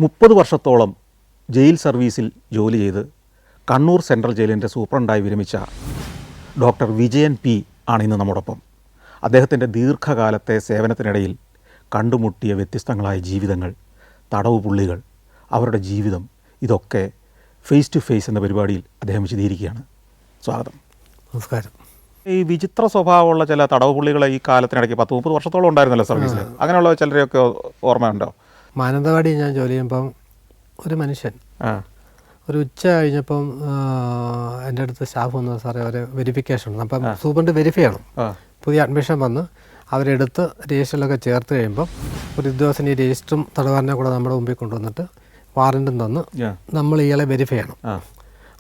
30 വർഷത്തോളം ജയിൽ സർവീസിൽ ജോലി ചെയ്ത് കണ്ണൂർ സെൻട്രൽ ജയിലിൻ്റെ സൂപ്രണ്ടായി വിരമിച്ച ഡോക്ടർ വിജയൻ പി ആണ് ഇന്ന് നമ്മോടൊപ്പം. അദ്ദേഹത്തിൻ്റെ ദീർഘകാലത്തെ സേവനത്തിനിടയിൽ കണ്ടുമുട്ടിയ വ്യത്യസ്തങ്ങളായ ജീവിതങ്ങൾ, തടവ് പുള്ളികൾ, അവരുടെ ജീവിതം, ഇതൊക്കെ ഫേസ് ടു ഫേസ് എന്ന പരിപാടിയിൽ അദ്ദേഹം വിശദീകരിക്കുകയാണ്. സ്വാഗതം. നമസ്കാരം. ഈ വിചിത്ര സ്വഭാവമുള്ള ചില തടവ് പുള്ളികളെ ഈ കാലത്തിനിടയ്ക്ക് 10-30 വർഷത്തോളം ഉണ്ടായിരുന്നല്ലോ സർവീസിൽ. അങ്ങനെയുള്ള ചിലരെയൊക്കെ ഓർമ്മയുണ്ടോ? മാനന്തവാടി ഞാൻ ജോലി ചെയ്യുമ്പം ഒരു മനുഷ്യൻ ഒരു ഉച്ച കഴിഞ്ഞപ്പം എൻ്റെ അടുത്ത് സ്റ്റാഫ് വന്നു, സാറേ ഒരു വെരിഫിക്കേഷൻ ഉണ്ട്, അപ്പം സൂപ്രണ്ട് വെരിഫൈ ചെയ്യണം. പുതിയ അഡ്മിഷൻ വന്ന് അവരെടുത്ത് രജിസ്റ്ററിലൊക്കെ ചേർത്ത് കഴിയുമ്പം ഒരു ഉദ്യോഗസ്ഥൻ ഈ രജിസ്റ്ററും തടവാറിനെ കൂടെ നമ്മുടെ മുമ്പിൽ കൊണ്ടുവന്നിട്ട് വാറൻറ്റും തന്ന് നമ്മൾ ഇയാളെ വെരിഫൈ ചെയ്യണം.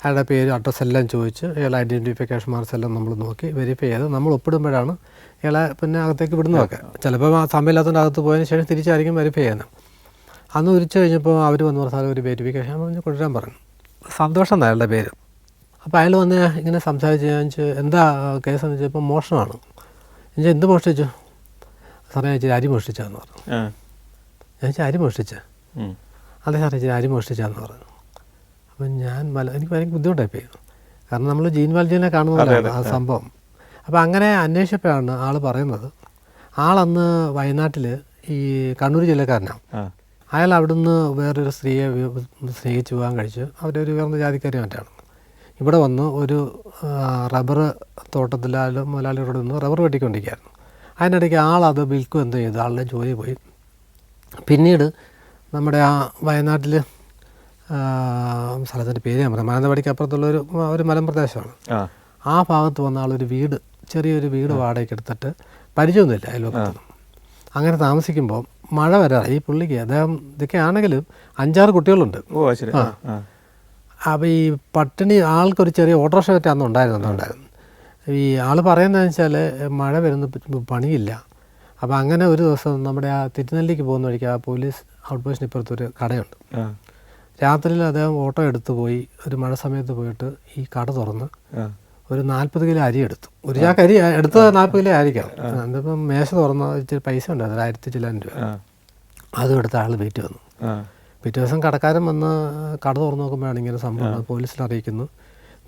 അയാളുടെ പേര്, അഡ്രസ്സ് എല്ലാം ചോദിച്ച് ഇയാളെ ഐഡൻറ്റിഫിക്കേഷൻ മാർക്സ് എല്ലാം നമ്മൾ നോക്കി വെരിഫൈ ചെയ്ത് നമ്മൾ ഒപ്പിടുമ്പോഴാണ് ഇയാളെ പിന്നെ അകത്തേക്ക് വിടുന്നതൊക്കെ. ചിലപ്പോൾ സമയമില്ലാത്തതിൻ്റെ അകത്ത് പോയതിന് ശേഷം തിരിച്ചായിരിക്കും വെരിഫൈ ചെയ്യുന്നത്. അന്ന് ഉരിച്ചു കഴിഞ്ഞപ്പോൾ അവർ വന്ന് പറഞ്ഞാൽ ഒരു വെരിഫിക്കേഷൻ പറഞ്ഞ് കൊണ്ടുവരാൻ പറഞ്ഞു. സന്തോഷം എന്നാണ് അയാളുടെ പേര്. അപ്പോൾ അയാൾ വന്ന് ഇങ്ങനെ സംസാരിച്ച് ഞാൻ എന്താ കേസെന്ന് വെച്ചപ്പോൾ മോഷണമാണ്. ഞാൻ എന്ത് മോഷ്ടിച്ചു? സാറേ ഞാൻ ഇച്ചിരി അരി മോഷ്ടിച്ചാന്ന് പറഞ്ഞു. ഞാൻ ഇച്ചിരി അരി മോഷ്ടിച്ചേ? അതെ സാറേ ഇച്ചിരി അരി മോഷ്ടിച്ചാന്ന് പറഞ്ഞു. അപ്പം എനിക്ക് ഭയങ്കര ബുദ്ധിമുട്ടായിപ്പോയി, കാരണം നമ്മൾ ജീൻ വാൽജീനെ കാണുന്നതല്ല ആ സംഭവം. അപ്പോൾ അങ്ങനെ അന്വേഷിച്ചപ്പോഴാണ് ആൾ പറയുന്നത്, ആളന്ന് വയനാട്ടിൽ ഈ കണ്ണൂർ ജില്ലക്കാരനാണ്. അയാൾ അവിടുന്ന് വേറൊരു സ്ത്രീയെ സ്നേഹിച്ച് പോകാൻ കഴിച്ചു. അവരൊരു ഉയർന്ന ജാതിക്കാരി മറ്റാണ്. ഇവിടെ വന്ന് ഒരു റബ്ബർ തോട്ടത്തിൽ മുതലാളിയോട് നിന്ന് റബ്ബർ വെട്ടിക്കൊണ്ടിരിക്കുകയായിരുന്നു. അതിനിടയ്ക്ക് ആളത് വിൽക്കും എന്ത് ചെയ്തു, ആളുടെ ജോലി പോയി. പിന്നീട് നമ്മുടെ ആ വയനാട്ടിൽ സ്ഥലത്തിൻ്റെ പേര് ഞാൻ പറയാം, മാനന്തവാടിക്ക് അപ്പുറത്തുള്ള ഒരു മലമ്പ്രദേശമാണ്. ആ ഭാഗത്ത് വന്ന ആളൊരു വീട്, ചെറിയൊരു വീട് വാടകയ്ക്ക് എടുത്തിട്ട് പരിചയമൊന്നുമില്ല അയൽവക്കത്തൊന്നും. അങ്ങനെ താമസിക്കുമ്പോൾ മഴ വരാറ് ഈ പുള്ളിക്ക്, അദ്ദേഹം ഇതൊക്കെ ആണെങ്കിലും 5-6 കുട്ടികളുണ്ട്. അപ്പോൾ ഈ പട്ടിണി ആൾക്കൊരു ചെറിയ ഓട്ടോറിക്ഷ പറ്റി അന്ന് ഉണ്ടായിരുന്നു. ഈ ആൾ പറയുന്നതെന്ന് വെച്ചാൽ മഴ വരുന്ന പണിയില്ല. അപ്പോൾ അങ്ങനെ ഒരു ദിവസം നമ്മുടെ ആ തിരുനെല്ലിക്ക് പോകുന്ന വഴിക്ക് ആ പോലീസ് ഔട്ട് പോസ്റ്റിന് ഇപ്പുറത്തൊരു കടയുണ്ട്. രാത്രിയിൽ അദ്ദേഹം ഓട്ടോ എടുത്ത് പോയി, ഒരു മഴ സമയത്ത് പോയിട്ട് ഈ കട തുറന്ന് ഒരു 40 കിലോ അരി എടുത്തു. ഒരു ചാക്ക് അരി എടുത്തത് 40 കിലോ ആയിരിക്കാം. അതിപ്പം മേശ തുറന്ന ഇച്ചിരി പൈസ ഉണ്ട്, അതിൽ 1000 ചില്ലാൻ രൂപ. അതും എടുത്ത് ആൾ വീട്ടിൽ വന്നു. പിറ്റേ ദിവസം കടക്കാരൻ വന്ന് കട തുറന്ന് നോക്കുമ്പോഴാണ് ഇങ്ങനെ സംഭവം. പോലീസിൽ അറിയിക്കുന്നു.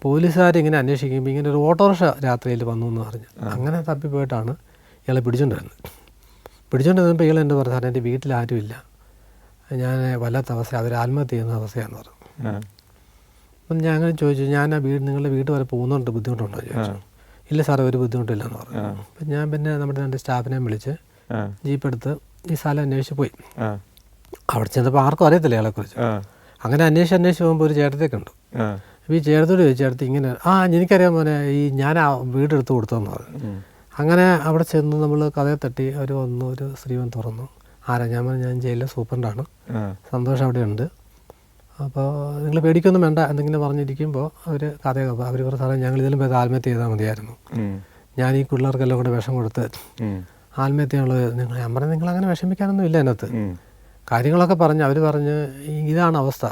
പോലീസുകാരിങ്ങനെ അന്വേഷിക്കുമ്പോൾ ഇങ്ങനെ ഒരു ഓട്ടോറിക്ഷ രാത്രിയിൽ വന്നു എന്ന് പറഞ്ഞു. അങ്ങനെ തപ്പിപ്പോയിട്ടാണ് ഇയാളെ പിടിച്ചുകൊണ്ടിരുന്നപ്പോൾ ഇയാൾ എൻ്റെ പറഞ്ഞു, സാറേ എൻ്റെ വീട്ടിൽ ആരുമില്ല, ഞാൻ വല്ലാത്ത അവസ്ഥ, അവർ ആത്മഹത്യ ചെയ്യുന്ന അവസ്ഥയാണെന്ന് പറഞ്ഞു. അപ്പം ഞാൻ അങ്ങനെ ചോദിച്ചു, ഞാൻ ആ നിങ്ങളുടെ വീട് വരെ പോകുന്നുണ്ട്, ബുദ്ധിമുട്ടുണ്ടോ ചോദിച്ചു. ഇല്ല സാറേ ഒരു ബുദ്ധിമുട്ടില്ലെന്ന് പറഞ്ഞു. അപ്പം ഞാൻ പിന്നെ നമ്മുടെ 2 സ്റ്റാഫിനെയും വിളിച്ച് ജീപ്പ് എടുത്ത് ഈ സ്ഥലം അന്വേഷിച്ച് പോയി. അവിടെ ചെന്നപ്പോൾ ആർക്കും അറിയത്തില്ല ഇയാളെക്കുറിച്ച്. അങ്ങനെ അന്വേഷിച്ച് പോകുമ്പോൾ ഒരു ചേട്ടത്തേക്ക് ഉണ്ട്. അപ്പോൾ ഈ ചേട്ടത്തോട് ചോദിച്ചു, ചേട്ടത്തി ഇങ്ങനെ എനിക്കറിയാൻ പോലെ ഈ ഞാൻ ആ വീടെടുത്ത് കൊടുത്തതെന്ന് പറഞ്ഞു. അങ്ങനെ അവിടെ ചെന്ന് നമ്മൾ കഥയെ തട്ടി അവർ വന്നു, ഒരു സ്ത്രീവൻ തുറന്നു. ആരാ? ഞാൻ പറഞ്ഞു, ഞാൻ ജയിലിലെ സൂപ്രണ്ടാണ്, സന്തോഷം അവിടെ ഉണ്ട്, അപ്പോൾ നിങ്ങൾ പേടിക്കൊന്നും വേണ്ട എന്തെങ്കിലും പറഞ്ഞിരിക്കുമ്പോൾ അവർ കഥയൊക്കെ അവർ പറഞ്ഞു, സാറേ ഞങ്ങൾ ഇതിലും ഭേദം ആത്മഹത്യ ചെയ്താൽ മതിയായിരുന്നു, ഞാൻ ഈ പിള്ളേർക്കെല്ലാം കൂടെ വിഷം കൊടുത്ത് ആത്മഹത്യയുള്ളത് ഞാൻ പറഞ്ഞു, നിങ്ങൾ അങ്ങനെ വിഷമിക്കാനൊന്നും ഇല്ല അതിനകത്ത്, കാര്യങ്ങളൊക്കെ പറഞ്ഞ് അവർ പറഞ്ഞ് ഇതാണ് അവസ്ഥ.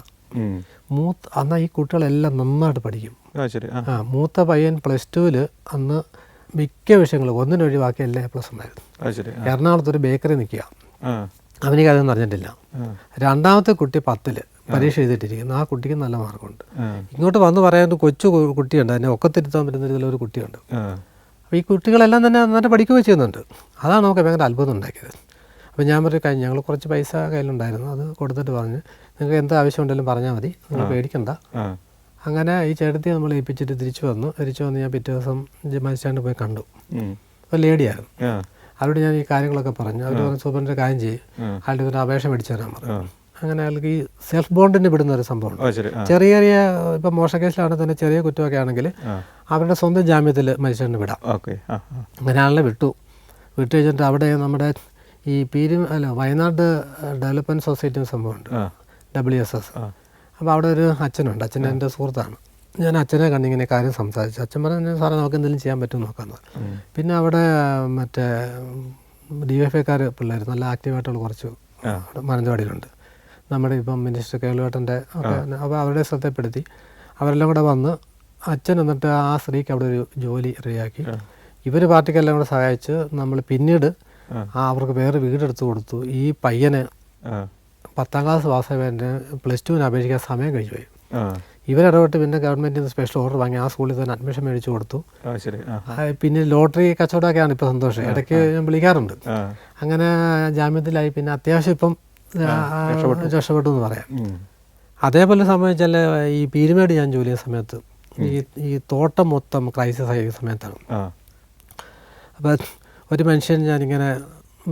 അന്ന് ഈ കുട്ടികളെല്ലാം നന്നായിട്ട് പഠിക്കും. മൂത്ത പയ്യൻ +2 അന്ന് മിക്ക വിഷയങ്ങളും ഒന്നിനൊഴിവാക്കി എല്ലാ A+ ഉണ്ടായിരുന്നു. എറണാകുളത്തൊരു ബേക്കറി നിൽക്കുക, അവനിക്ക് അതൊന്നും അറിഞ്ഞിട്ടില്ല. രണ്ടാമത്തെ കുട്ടി 10 പരീക്ഷ എഴുതിയിട്ടിരിക്കുന്നു, ആ കുട്ടിക്ക് നല്ല മാർക്കുണ്ട്. ഇങ്ങോട്ട് വന്ന് പറയാൻ കൊച്ചു കുട്ടിയുണ്ട്, അതിനെ ഒക്കത്തിരുത്താൻ പറ്റുന്ന രീതിയിലൊരു കുട്ടിയുണ്ട്. അപ്പോൾ ഈ കുട്ടികളെല്ലാം തന്നെ നന്നായിട്ട് പഠിക്കുകയും ചെയ്യുന്നുണ്ട്. അതാണ് നമുക്ക് ഭയങ്കര അത്ഭുതം ഉണ്ടാക്കിയത്. അപ്പോൾ ഞാൻ പറഞ്ഞു, ഞങ്ങൾ കുറച്ച് പൈസ കയ്യിലുണ്ടായിരുന്നു, അത് കൊടുത്തിട്ട് പറഞ്ഞ് നിങ്ങൾക്ക് എന്ത് ആവശ്യം ഉണ്ടെങ്കിലും പറഞ്ഞാൽ മതി, നിങ്ങൾ പേടിക്കണ്ട. അങ്ങനെ ഈ ചേട്ടത്തി നമ്മൾ ഏൽപ്പിച്ചിട്ട് തിരിച്ചു വന്നു ഞാൻ പിറ്റേ ദിവസം മജിസ്ട്രേറ്റിൽ പോയി കണ്ടു. അപ്പോൾ ലേഡിയായിരുന്നു. അവരോട് ഞാൻ ഈ കാര്യങ്ങളൊക്കെ പറഞ്ഞു. അവർ പറഞ്ഞു, സൂപ്രണ്ടിൻ്റെ കാര്യം ചെയ്യും, അയാളുടെ ഒരു അപേക്ഷ മേടിച്ചു തരാൻ പറഞ്ഞു. അങ്ങനെ അയാൾക്ക് ഈ സെൽഫ് ബോണ്ടിന് വിടുന്ന ഒരു സംഭവം, ചെറിയ ചെറിയ ഇപ്പം മോശ കേസിലാണെങ്കിൽ തന്നെ ചെറിയ കുറ്റമൊക്കെ ആണെങ്കിൽ അവരുടെ സ്വന്തം ജാമ്യത്തിൽ മജിസ്ട്രേറ്റിന് വിടാം. അങ്ങനെ ആളെ വിട്ടു കഴിഞ്ഞിട്ട് അവിടെ നമ്മുടെ ഈ വയനാട് ഡെവലപ്മെൻറ്റ് സൊസൈറ്റി സംഭവമുണ്ട്, WSS. അപ്പോൾ അവിടെ ഒരു അച്ഛനുണ്ട്, അച്ഛൻ എൻ്റെ സുഹൃത്താണ്. ഞാൻ അച്ഛനെ കണ്ടിങ്ങനെ കാര്യം സംസാരിച്ചു. അച്ഛൻ പറഞ്ഞു, സാറേ നമുക്ക് എന്തെങ്കിലും ചെയ്യാൻ പറ്റുമെന്ന് നോക്കാമെന്ന്. പിന്നെ അവിടെ മറ്റേ DYFIക്കാർ പിള്ളേർ നല്ല ആക്റ്റീവായിട്ടുള്ള കുറച്ച് മാനന്തവാടിയിലുണ്ട്. നമ്മുടെ ഇപ്പം മിനിസ്റ്റർ കേളുവേട്ടൻ്റെ ഒക്കെ, അപ്പോൾ അവരുടെ ശ്രദ്ധപ്പെടുത്തി അവരെല്ലാം കൂടെ വന്ന് അച്ഛൻ എന്നിട്ട് ആ സ്ത്രീക്ക് അവിടെ ഒരു ജോലി റെഡിയാക്കി. ഇവർ പാർട്ടിക്കെല്ലാം കൂടെ സഹായിച്ച് നമ്മൾ പിന്നീട് അവർക്ക് വേറെ വീടെടുത്ത് കൊടുത്തു. ഈ പയ്യന് 10ാം ക്ലാസ് പാസ്സായി എൻ്റെ +2 അപേക്ഷിക്കാൻ സമയം കഴിഞ്ഞു പോയി. ഇവരിടപെട്ട് പിന്നെ ഗവൺമെൻറ്റിൽ നിന്ന് സ്പെഷ്യൽ ഓർഡർ വാങ്ങി ആ സ്കൂളിൽ തന്നെ അഡ്മിഷൻ മേടിച്ച് കൊടുത്തു. പിന്നെ ലോട്ടറി കച്ചവടമൊക്കെയാണ് ഇപ്പോൾ സന്തോഷം, ഇടയ്ക്ക് ഞാൻ വിളിക്കാറുണ്ട്. അങ്ങനെ ജാമ്യത്തിലായി. പിന്നെ അത്യാവശ്യം ഇപ്പം രക്ഷപ്പെട്ടു എന്ന് പറയാം. അതേപോലെ സംഭവിച്ചാൽ ഈ പീരുമേട് ഞാൻ ജോലി ചെയ്യുന്ന സമയത്ത് ഈ തോട്ടം മൊത്തം ക്രൈസിസ് ആയ സമയത്താണ്. അപ്പോൾ ഒരു മനുഷ്യൻ ഞാനിങ്ങനെ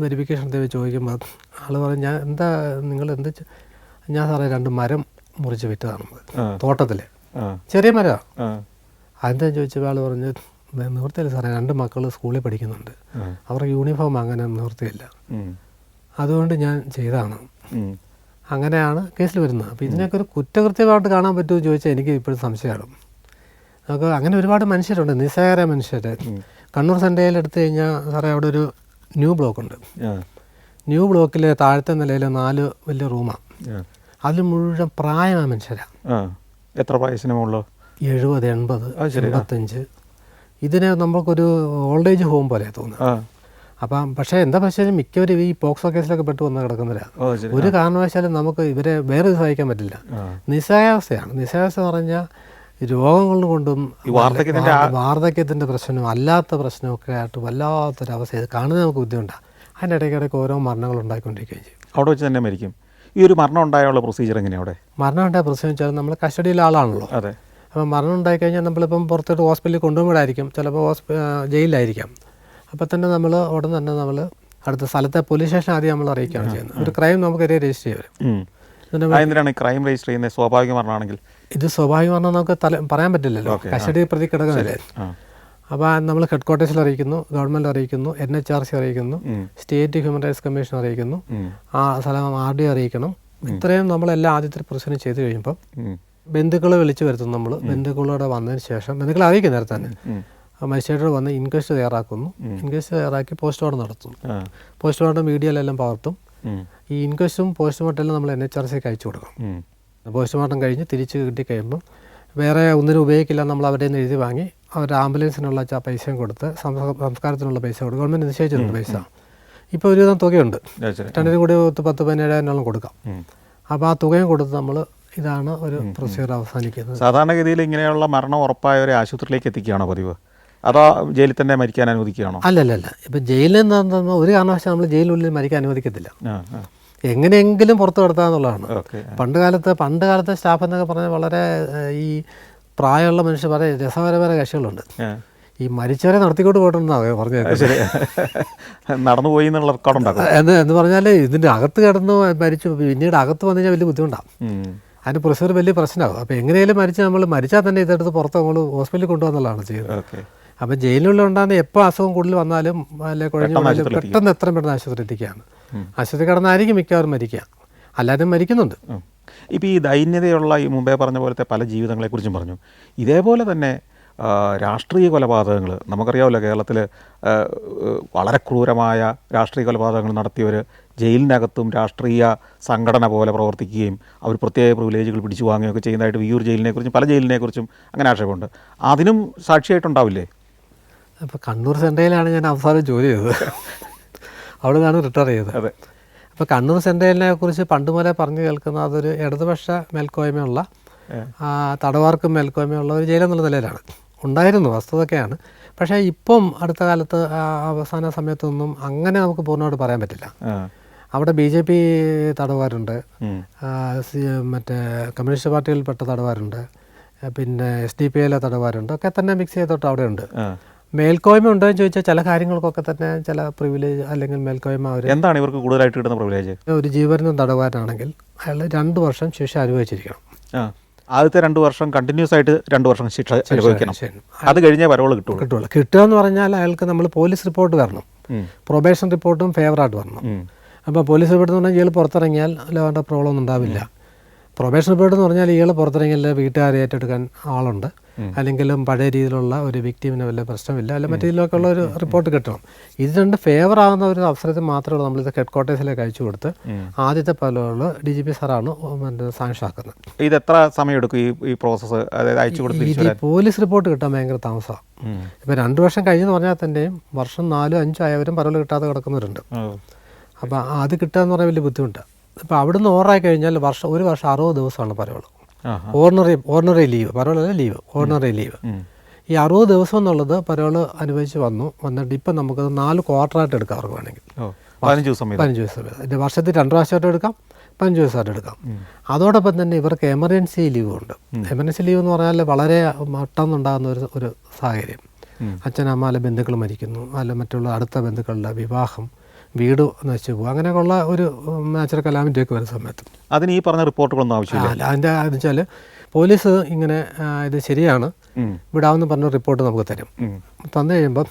വെരിഫിക്കേഷൻ ചോദിക്കുമ്പോൾ ആൾ പറഞ്ഞു, ഞാൻ എന്താ നിങ്ങൾ എന്ത് ഞാൻ സാറേ 2 മരം മുറിച്ച് വിറ്റതാണ് തോട്ടത്തിൽ, ചെറിയ മരമാണ്. അതെന്താ ചോദിച്ചപ്പോൾ ആൾ പറഞ്ഞ് നിവൃത്തിയില്ല സാറേ, 2 മക്കൾ സ്കൂളിൽ പഠിക്കുന്നുണ്ട്, അവർക്ക് യൂണിഫോം അങ്ങനെ നിവൃത്തിയില്ല, അതുകൊണ്ട് ഞാൻ ചെയ്തതാണ്. അങ്ങനെയാണ് കേസിൽ വരുന്നത്. അപ്പോൾ ഇതിനൊക്കെ ഒരു കുറ്റകൃത്യമായിട്ട് കാണാൻ പറ്റുമോ ചോദിച്ചാൽ എനിക്ക് ഇപ്പോഴും സംശയമാണ്. നമുക്ക് അങ്ങനെ ഒരുപാട് മനുഷ്യരുണ്ട്, നിസ്സഹായരായ മനുഷ്യർ. കണ്ണൂർ സെൻട്രയിൽ എടുത്തു കഴിഞ്ഞാൽ സാറേ അവിടെ ഒരു ന്യൂ ബ്ലോക്കുണ്ട്. ന്യൂ ബ്ലോക്കിൽ താഴത്തെ നിലയിൽ 4 വലിയ റൂമാണ്. അതിൽ മുഴുവൻ പ്രായമായ മനുഷ്യരാണ്. എത്ര വയസ്സിനുമുള്ളൂ? 70, 80, 85. ഇതിനെ നമ്മൾക്കൊരു ഓൾഡ് ഏജ് ഹോം പോലെ തോന്നുന്നത്. അപ്പം പക്ഷേ എന്താ പ്രശ്നം, മിക്കവരും ഈ പോക്സോ കേസിലൊക്കെ പെട്ട് വന്ന് കിടക്കുന്നവരാണ്. ഒരു കാരണവശാലും നമുക്ക് ഇവരെ വേറെ സഹായിക്കാൻ പറ്റില്ല. നിസ്സഹായാവസ്ഥയാണ്. നിസ്സഹായാവസ്ഥ എന്ന് പറഞ്ഞാൽ രോഗങ്ങൾ കൊണ്ടും വാർദ്ധക്യത്തിൻ്റെ പ്രശ്നവും അല്ലാത്ത പ്രശ്നമൊക്കെ ആയിട്ട് വല്ലാത്തൊരവസ്ഥ. ഇത് കാണുന്നത് നമുക്ക് ബുദ്ധിമുട്ടാണ്. അതിൻ്റെ ഇടയ്ക്കിടയ്ക്ക് ഓരോ മരണങ്ങൾ ഉണ്ടായിക്കൊണ്ടിരിക്കുകയും ചെയ്യും. അവിടെ വെച്ച് തന്നെ മരിക്കും. ഈ ഒരു മരണം ഉണ്ടായുള്ള പ്രൊസീജിയർ എങ്ങനെയാണ് അവിടെ? മരണം ഉണ്ടായ പ്രശ്നം വെച്ചാൽ നമ്മൾ കസ്റ്റഡിയിലെ ആളാണല്ലോ. അതെ. അപ്പം മരണം ഉണ്ടായിക്കഴിഞ്ഞാൽ നമ്മളിപ്പം പുറത്തോട്ട് ഹോസ്പിറ്റലിൽ കൊണ്ടുപോയിടായിരിക്കും, ചിലപ്പോൾ ജയിലിലായിരിക്കാം. അപ്പം തന്നെ നമ്മൾ ഉടൻ തന്നെ നമ്മൾ അടുത്ത സ്ഥലത്തെ പോലീസ് സ്റ്റേഷൻ ആദ്യം നമ്മൾ അറിയിക്കുകയാണ് ചെയ്യുന്നത്. ഒരു ക്രൈം നമുക്കെതിരെ രജിസ്റ്റർ ചെയ്യും. എന്തിനാണ് ക്രൈം രജിസ്റ്റർ ചെയ്യുന്നത്? സ്വാഭാവിക മരണമാണെങ്കിൽ ഇത് സ്വാഭാവിക മരണം നമുക്ക് പറയാൻ പറ്റില്ലല്ലോ, കസ്റ്റഡി പ്രതി കിടക്കുന്നില്ലേ. അപ്പോൾ നമ്മൾ ഹെഡ് ക്വാർട്ടേഴ്സിൽ അറിയിക്കുന്നു, ഗവൺമെൻറ് അറിയിക്കുന്നു, NHRC അറിയിക്കുന്നു, സ്റ്റേറ്റ് ഹ്യൂമൻ റൈറ്റ്സ് കമ്മീഷൻ അറിയിക്കുന്നു, ആ സ്ഥലം RD അറിയിക്കണം. ഇത്രയും നമ്മളെല്ലാം ആദ്യത്തെ പ്രൊസീജിയർ ചെയ്ത് കഴിയുമ്പം ബന്ധുക്കളെ വിളിച്ചു വരുത്തുന്നു. നമ്മൾ ബന്ധുക്കളോടെ വന്നതിന് ശേഷം ബന്ധുക്കളെ അറിയിക്കും നേരത്തെ തന്നെ. മജിസ്ട്രേറ്റോട് വന്ന് ഇൻക്വസ്റ്റ് തയ്യാറാക്കുന്നു. ഇൻക്വസ്റ്റ് തയ്യാറാക്കി പോസ്റ്റ്മോർട്ടം നടത്തുന്നു. പോസ്റ്റ്മോർട്ടം മീഡിയയിലെല്ലാം പകർത്തും. ഈ ഇൻക്വസ്റ്റും പോസ്റ്റ്മോർട്ടമെല്ലാം നമ്മൾ NHRCക്ക് അയച്ചു കൊടുക്കും. പോസ്റ്റ്മോർട്ടം കഴിഞ്ഞ് തിരിച്ച് കിട്ടിക്കഴിയുമ്പം വേറെ ഒന്നിനും ഉപയോഗിക്കില്ല, നമ്മൾ അവരുടെ നിന്ന് എഴുതി വാങ്ങി അവരുടെ ആംബുലൻസിനുള്ള പൈസയും കൊടുത്ത് സംസ്കാരത്തിനുള്ള പൈസ കൊടുക്കും. ഗവൺമെൻറ് നിശ്ചയിച്ചിട്ടുണ്ട് പൈസ. ഇപ്പോൾ ഒരുവിധം തുകയുണ്ട്, 2 കൂടി 10-17,000 കൊടുക്കാം. അപ്പോൾ ആ തുകയും കൊടുത്ത് നമ്മൾ ഇതാണ് ഒരു പ്രൊസീജിയർ അവസാനിക്കുന്നത്. സാധാരണഗതിയിൽ ഇങ്ങനെയുള്ള മരണം ഉറപ്പായവരെ ആശുപത്രിയിലേക്ക് എത്തിക്കുകയാണോ പതിവ്, അതോ ജയിലിൽ തന്നെ മരിക്കാൻ അനുവദിക്കുകയാണോ? അല്ലല്ല, ഇപ്പം ജയിലിൽ നിന്ന് ഒരു കാരണവശാലും നമ്മൾ ജയിലിനുള്ളിൽ മരിക്കാൻ അനുവദിക്കത്തില്ല. എങ്ങനെയെങ്കിലും പുറത്ത് കിടത്താന്നുള്ളതാണ്. പണ്ട് കാലത്തെ സ്റ്റാഫ് എന്നൊക്കെ പറഞ്ഞാൽ വളരെ ഈ പ്രായമുള്ള മനുഷ്യർ വളരെ രസകരമായ കക്ഷികളുണ്ട്. ഈ മരിച്ചവരെ നടത്തിക്കൊണ്ട് പോയിട്ടുണ്ടെന്നാണ് പറഞ്ഞത്. നടന്നു പോയി എന്നുള്ള റെക്കോർഡുണ്ടാകും എന്ന് പറഞ്ഞാൽ ഇതിൻ്റെ അകത്ത് കിടന്ന് മരിച്ചു, പിന്നീട് അകത്ത് വന്നു കഴിഞ്ഞാൽ വലിയ ബുദ്ധിമുട്ടാണ്. അതിന് പ്രൊസീജിയർ വലിയ പ്രശ്നമാകും. അപ്പോൾ എങ്ങനെയാലും നമ്മൾ മരിച്ചാൽ തന്നെ ഇതെടുത്ത് പുറത്ത് നമ്മൾ ഹോസ്പിറ്റലിൽ കൊണ്ടുവന്നുള്ളതാണ് ചെയ്യുന്നത്. അപ്പം ജയിലിനുള്ളിൽ ഉണ്ടാകുന്ന എപ്പോൾ അസുഖം കൂടുതൽ വന്നാലും അല്ലെ കുഴഞ്ഞു പെട്ടെന്ന് എത്രയും പെട്ടെന്ന് ആശുപത്രി എത്തിക്കുകയാണ്. ആശുപത്രി കിടന്നായിരിക്കും മിക്കവാറും മരിക്കുക, അല്ലാതെ മരിക്കുന്നുണ്ട്. ഇപ്പോൾ ഈ ദൈന്യതയുള്ള ഈ മുമ്പേ പറഞ്ഞ പോലത്തെ പല ജീവിതങ്ങളെക്കുറിച്ചും പറഞ്ഞു. ഇതേപോലെ തന്നെ രാഷ്ട്രീയ കൊലപാതകങ്ങൾ നമുക്കറിയാമല്ലോ. കേരളത്തിൽ വളരെ ക്രൂരമായ രാഷ്ട്രീയ കൊലപാതകങ്ങൾ നടത്തിയവർ ജയിലിനകത്തും രാഷ്ട്രീയ സംഘടന പോലെ പ്രവർത്തിക്കുകയും അവർ പ്രത്യേക പ്രിവിലേജുകൾ പിടിച്ചു വാങ്ങുകയൊക്കെ ചെയ്യുന്നതായിട്ട് വിയ്യൂർ ജയിലിനെക്കുറിച്ചും പല ജയിലിനെക്കുറിച്ചും അങ്ങനെ ആക്ഷേപമുണ്ട്. അതിനും സാക്ഷിയായിട്ടുണ്ടാവില്ലേ? അപ്പോൾ കണ്ണൂർ സെൻട്രയിലാണ് ഞാൻ അവസാനം ജോലി ചെയ്തത്, അവിടെ നിന്നാണ് റിട്ടയർ ചെയ്തത്. അതെ. അപ്പോൾ കണ്ണൂർ സെൻട്രലിനെ കുറിച്ച് പണ്ട് മുതലേ പറഞ്ഞു കേൾക്കുന്ന അതൊരു ഇടതുപക്ഷ മേൽക്കോയ്മയുള്ള തടവാർക്കും മേൽക്കോയ്മയുള്ള ഒരു ജയിലെന്നുള്ള നിലയിലാണ് ഉണ്ടായിരുന്നു, വസ്തുതയൊക്കെയാണ്. പക്ഷേ ഇപ്പം അടുത്ത കാലത്ത് അവസാന സമയത്തൊന്നും അങ്ങനെ നമുക്ക് പൂർണ്ണമായിട്ട് പറയാൻ പറ്റില്ല. അവിടെ BJP തടവുകാരുണ്ട്, മറ്റേ കമ്മ്യൂണിസ്റ്റ് പാർട്ടിയിൽപ്പെട്ട തടവുകാരുണ്ട്, പിന്നെ SDPIയിലെ തടവുകാരുണ്ട്, ഒക്കെ തന്നെ മിക്സ് ചെയ്തിട്ട് അവിടെ ഉണ്ട്. മേൽക്കോയ്മ ഉണ്ടോ എന്ന് ചോദിച്ചാൽ ചില കാര്യങ്ങൾക്കൊക്കെ തന്നെ ചില പ്രിവിലേജ് അല്ലെങ്കിൽ മേൽക്കോയ്മ. എന്താണ് ഇവർക്ക് കൂടുതലായിട്ട് കിട്ടുന്ന പ്രിവിലേജ്? ഒരു ജീവപര്യന്തം തടവുകാരനാണെങ്കിൽ അയാൾ 2 വർഷം ശിക്ഷ അനുഭവിച്ചിരിക്കണം. ആദ്യത്തെ 2 വർഷം കണ്ടിന്യൂസ് ആയിട്ട് 2 വർഷം ശിക്ഷ അനുഭവിക്കണം. അത് കഴിഞ്ഞേ പരോൾ കിട്ടുള്ളൂ. കിട്ടുക എന്ന് പറഞ്ഞാൽ അയാൾക്ക് നമ്മൾ പോലീസ് റിപ്പോർട്ട് വരണം, പ്രൊബേഷൻ റിപ്പോർട്ടും ഫേവറായിട്ട് വരണം. അപ്പോൾ പോലീസ് റിപ്പോർട്ട് എന്ന് പറഞ്ഞാൽ ഇയാൾ പുറത്തിറങ്ങിയാൽ അല്ലാണ്ട് പ്രോബ്ലം ഒന്നും ഉണ്ടാവില്ല. പ്രൊബേഷൻ റിപ്പോർട്ട് എന്ന് പറഞ്ഞാൽ ഇയാൾ പുറത്തിറങ്ങിയാൽ വീട്ടുകാരെ ഏറ്റെടുക്കാൻ ആളുണ്ട്, അല്ലെങ്കിലും പഴയ രീതിയിലുള്ള ഒരു വ്യക്തിമിന് വല്ല പ്രശ്നമില്ല, അല്ലെങ്കിൽ മറ്റു രീതിയിലൊക്കെ ഉള്ള ഒരു റിപ്പോർട്ട് കിട്ടണം. ഇത് 2 ഫേവർ ആകുന്ന ഒരു അവസരത്തിൽ മാത്രമേ ഉള്ളൂ നമ്മളിത് ഹെഡ് ക്വാർട്ടേഴ്സിലേക്ക് അയച്ചു കൊടുത്ത് ആദ്യത്തെ പലോള് DGP സാറാണ് സാങ്ഷൻ ആക്കുന്നത്. ഇത് എത്ര സമയം എടുക്കും ഈ പ്രോസസ്സ്? അതായത് അയച്ചു കൊടുത്ത് പോലീസ് റിപ്പോർട്ട് കിട്ടാൻ ഭയങ്കര താമസമാണ്. ഇപ്പോൾ 2 വർഷം കഴിഞ്ഞെന്ന് പറഞ്ഞാൽ തന്നെയും വർഷം 4-5 ആയവരും പരോൾ കിട്ടാതെ കിടക്കുന്നവരുണ്ട്. അപ്പോൾ അത് കിട്ടുക എന്ന് പറഞ്ഞാൽ വലിയ ബുദ്ധിമുട്ടാണ്. ഇപ്പോൾ അവിടുന്ന് ഓവറായി കഴിഞ്ഞാൽ ഒരു വർഷം 60 ദിവസമാണ് പരോൾ. ആഹാ. ഓർഡിനറി ലീവ്, പരോളല്ല ലീവ്, ഓർഡിനറി ലീവ്. ഈ 60 ദിവസം എന്നുള്ളത് പരോൾ അനുഭവിച്ച് വന്നിട്ട് ഇപ്പം നമുക്കത് 4 ക്വാർട്ടറായിട്ട് എടുക്കാം അവർക്ക് വേണമെങ്കിൽ. 15 ദിവസം 15 ദിവസം എൻ്റെ വർഷത്തിൽ 2 പ്രാവശ്യമായിട്ട് എടുക്കാം, 15 ദിവസമായിട്ട് എടുക്കാം. അതോടൊപ്പം തന്നെ ഇവർക്ക് എമർജൻസി ലീവും ഉണ്ട്. എമർജൻസി ലീവ് എന്ന് പറഞ്ഞാൽ വളരെ പെട്ടെന്നുണ്ടാകുന്ന ഒരു സാഹചര്യം. അച്ഛനമ്മ അല്ല ബന്ധുക്കൾ മരിക്കുന്നു, അല്ല മറ്റുള്ള അടുത്ത ബന്ധുക്കളുടെ വിവാഹം, വീട് നശിച്ചു പോകും, അങ്ങനെയൊക്കെയുള്ള ഒരു നാച്ചുറൽ കലാമിറ്റിയൊക്കെ വരുന്ന സമയത്ത് അതിന് ഈ പറഞ്ഞ റിപ്പോർട്ടുകളൊന്നും ആവശ്യമില്ല. അല്ല, അതിൻ്റെ എന്ന് വെച്ചാൽ പോലീസ് ഇങ്ങനെ ഇത് ശരിയാണ് വിടാമെന്ന് പറഞ്ഞ റിപ്പോർട്ട് നമുക്ക് തരും. തന്നു കഴിയുമ്പം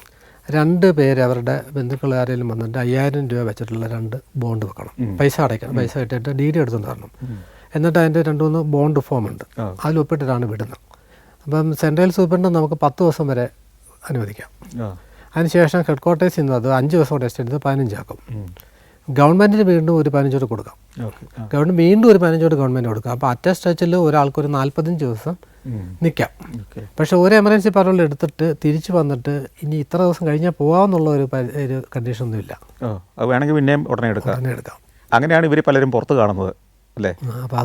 2 പേര് അവരുടെ ബന്ധുക്കൾ ആരെങ്കിലും വന്നിട്ട് 5000 രൂപ വെച്ചിട്ടുള്ള 2 ബോണ്ട് വെക്കണം. പൈസ അടയ്ക്കണം, പൈസ ഇട്ടിട്ട് ഡി എടുത്തുകൊണ്ട് തരണം. എന്നിട്ട് അതിൻ്റെ 2-3 ബോണ്ട് ഫോം ഉണ്ട്, അതിൽ ഒപ്പിട്ടിട്ടാണ് വിടുന്നത്. അപ്പം സെൻട്രൽ സൂപ്രണ്ട് നമുക്ക് 10 ദിവസം വരെ അനുവദിക്കാം. അതിനുശേഷം ഹെഡ് ക്വാർട്ടേഴ്സിൽ നിന്ന് അത് 5 ദിവസം ടെസ്റ്റ് എടുത്ത് 15 ആക്കും. ഗവൺമെൻറ്റിന് വീണ്ടും ഒരു 15 കൊടുക്കാം. ഗവൺമെൻറ് വീണ്ടും ഒരു 15 ഗവൺമെൻറ് കൊടുക്കാം. അപ്പോൾ അറ്റ സ്ട്രെച്ചിൽ ഒരാൾക്കൊരു 45 ദിവസം നിൽക്കാം. പക്ഷേ ഒരു എമർജൻസി പരോൾ എടുത്തിട്ട് തിരിച്ചു വന്നിട്ട് ഇനി ഇത്ര ദിവസം കഴിഞ്ഞാൽ പോകാമെന്നുള്ള ഒരു കണ്ടീഷനൊന്നുമില്ല. വേണമെങ്കിൽ പിന്നെയും ഉടനെ എടുക്കാം. അങ്ങനെയാണ് ഇവർ പലരും പുറത്ത് കാണുന്നത് അല്ലേ? അപ്പോൾ